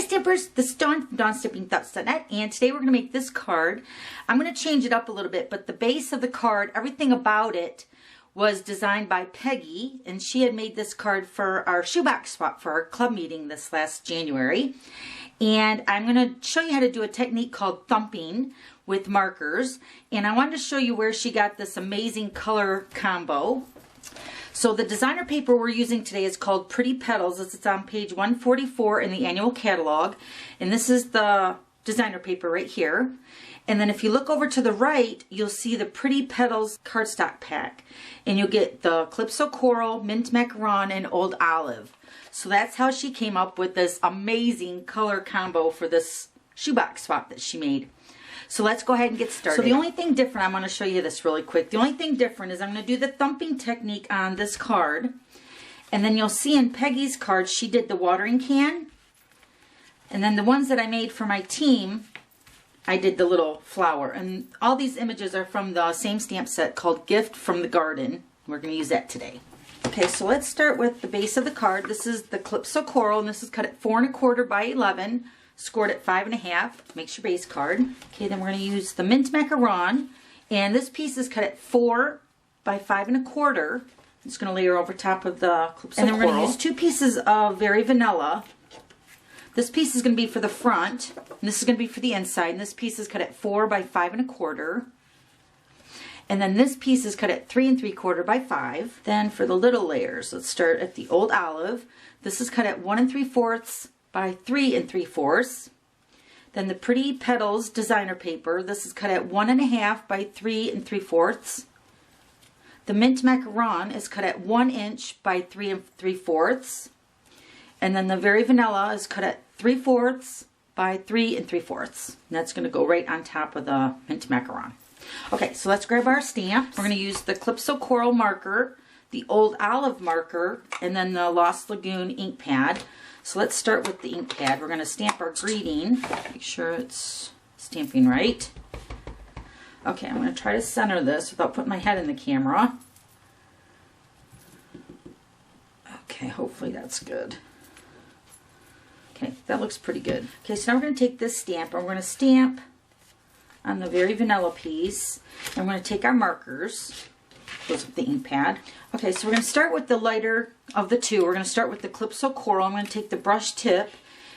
Stampers, this is Dawn from DawnStampingThoughts.net, and today we're going to make this card. I'm going to change it up a little bit, but the base of the card, everything about it was designed by Peggy, and she had made this card for our shoebox swap for our club meeting this last January. And I'm going to show you how to do a technique called thumping with markers, and I wanted to show you where she got this amazing color combo. So the designer paper we're using today is called Pretty Petals. It's on page 144 in the annual catalog. And this is the designer paper right here. And then if you look over to the right, you'll see the Pretty Petals cardstock pack. And you'll get the Calypso Coral, Mint Macaron, and Old Olive. So that's how she came up with this amazing color combo for this shoebox swap that she made. So let's go ahead and get started. So the only thing different, I'm going to show you this really quick. The only thing different is I'm going to do the thumping technique on this card. And then you'll see in Peggy's card, she did the watering can. And then the ones that I made for my team, I did the little flower. And all these images are from the same stamp set called Gift from the Garden. We're going to use that today. Okay, so let's start with the base of the card. This is the Calypso Coral, and this is cut at 4 1/4 by 11. Scored at 5 1/2, makes your base card. Okay, then we're going to use the Mint Macaron, and this piece is cut at 4 by 5 1/4. I'm just going to layer over top of the Calypso Coral. And then we're going to use 2 pieces of Very Vanilla. This piece is going to be for the front, and this is going to be for the inside, and this piece is cut at 4 by 5 1/4. And then this piece is cut at 3 3/4 by 5. Then for the little layers, let's start at the Old Olive. This is cut at 1 3/4 by 3 3/4. Then the Pretty Petals designer paper. This is cut at 1 1/2 by 3 3/4. The Mint Macaron is cut at 1 inch by 3 3/4. And then the Very Vanilla is cut at 3/4 by 3 3/4. And that's going to go right on top of the Mint Macaron. Okay, so let's grab our stamps. We're going to use the Calypso Coral marker, the Old Olive marker, and then the Lost Lagoon ink pad. So let's start with the ink pad. We're going to stamp our greeting. Make sure it's stamping right. Okay, I'm going to try to center this without putting my head in the camera. Okay, hopefully that's good. Okay, that looks pretty good. Okay, so now we're going to take this stamp and we're going to stamp on the Very Vanilla piece. And we're going to take our markers. Goes with the ink pad. Okay, so we're going to start with the lighter of the two. We're going to start with the Calypso Coral. I'm going to take the brush tip.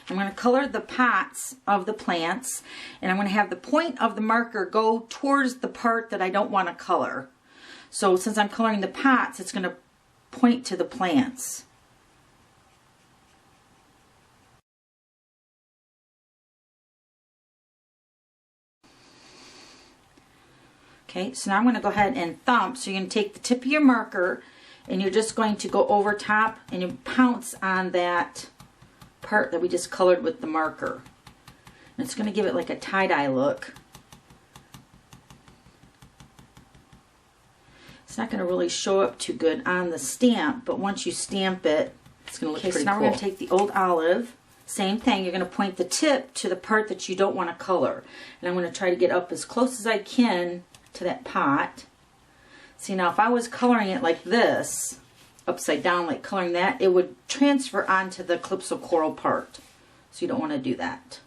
I'm going to color the pots of the plants. And I'm going to have the point of the marker go towards the part that I don't want to color. So since I'm coloring the pots, it's going to point to the plants. Okay, so now I'm going to go ahead and thump. So you're going to take the tip of your marker and you're just going to go over top and you pounce on that part that we just colored with the marker. And it's going to give it like a tie-dye look. It's not going to really show up too good on the stamp, but once you stamp it, it's going to look pretty cool. So now we're going to take the Old Olive. Same thing, you're going to point the tip to the part that you don't want to color. And I'm going to try to get up as close as I can to that pot. See, now if I was coloring it like this, upside down, like coloring that, it would transfer onto the Calypso Coral part. So you don't want to do that.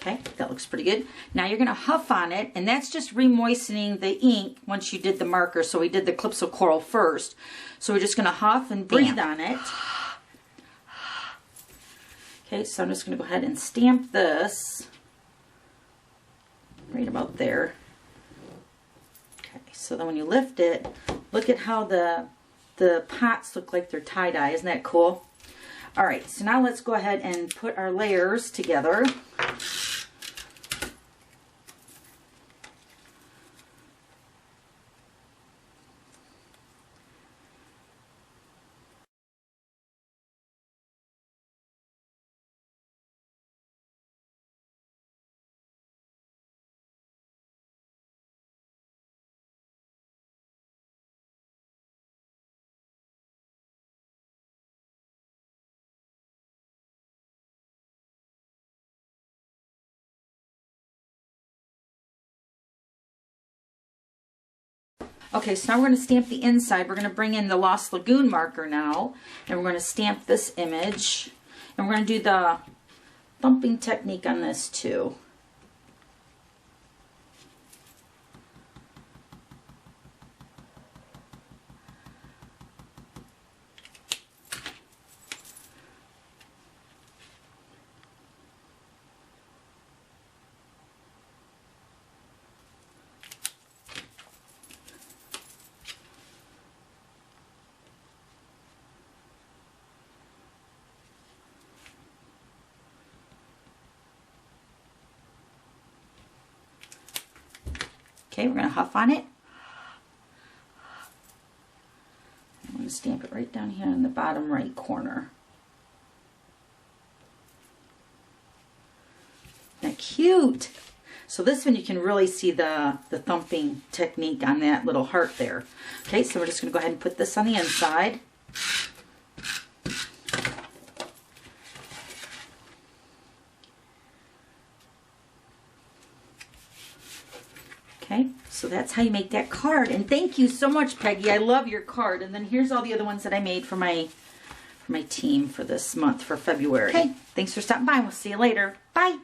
Okay, that looks pretty good. Now you're going to huff on it, and that's just re-moistening the ink once you did the marker. So we did the Calypso Coral first. So we're just going to huff and breathe on it. Okay, so I'm just going to go ahead and stamp this right about there. Okay, so then when you lift it, look at how the pots look like they're tie-dye. Isn't that cool? Alright, so now let's go ahead and put our layers together. Okay, so now we're going to stamp the inside. We're going to bring in the Lost Lagoon marker now, and we're going to stamp this image. And we're going to do the thumping technique on this too. Okay, we're going to huff on it. I'm going to stamp it right down here in the bottom right corner. Isn't that cute? So this one you can really see the thumping technique on that little heart there. Okay, so we're just going to go ahead and put this on the inside. Okay, so that's how you make that card. And thank you so much, Peggy. I love your card. And then here's all the other ones that I made for my team for this month, for February. Okay, thanks for stopping by. We'll see you later. Bye.